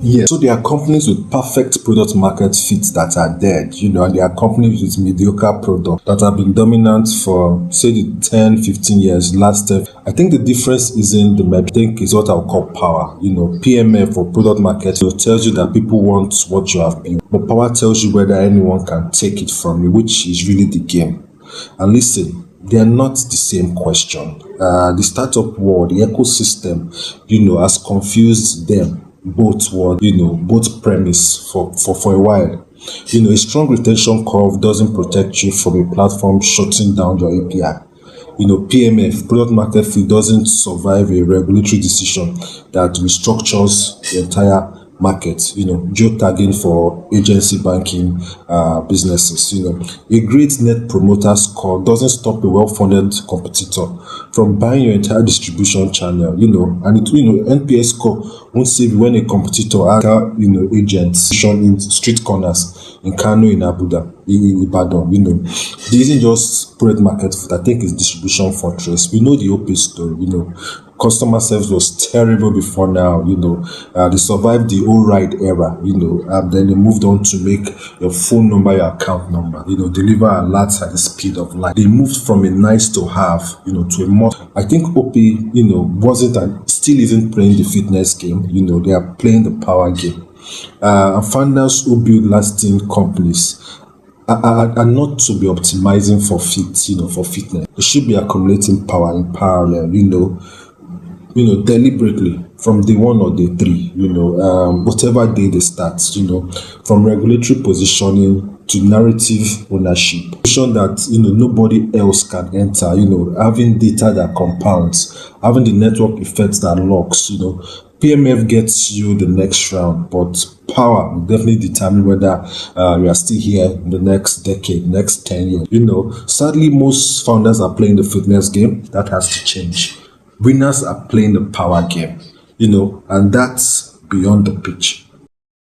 Yeah, so there are companies with perfect product market fit that are dead, and there are companies with mediocre product that have been dominant for, say, the 10, 15 years, last 10. I think the difference is in the metric. I think is what I'll call power. PMF or product market tells you that people want what you have built, but power tells you whether anyone can take it from you, which is really the game. And listen, they are not the same question. The startup world, the ecosystem, has confused them both word, both premise for a while. A strong retention curve doesn't protect you from a platform shutting down your API. PMF, product market fit, doesn't survive a regulatory decision that restructures the entire market, geotagging for agency banking businesses. A great net promoter score doesn't stop a well-funded competitor from buying your entire distribution channel, and NPS score won't save you when a competitor has, agents in street corners in Kano, in Abuja, in Ibadan, This isn't just product market fit. I think it's distribution fortress. We know the OP story, Customer service was terrible before now, they survived the old ride era, and then they moved on to make your phone number your account number, deliver alerts at the speed of light. They moved from a nice to have, to a must. I think OP, wasn't and still isn't playing the fitness game, they are playing the power game. And founders who build lasting companies are not to be optimizing for for fitness. They should be accumulating power in parallel, deliberately from day one or day three, whatever day they start, from regulatory positioning to narrative ownership. Position that, nobody else can enter, having data that compounds, having the network effects that locks, PMF gets you the next round, but power will definitely determine whether you are still here in the next decade, next 10 years. Sadly, most founders are playing the fitness game. That has to change. Winners are playing the power game, and that's beyond the pitch.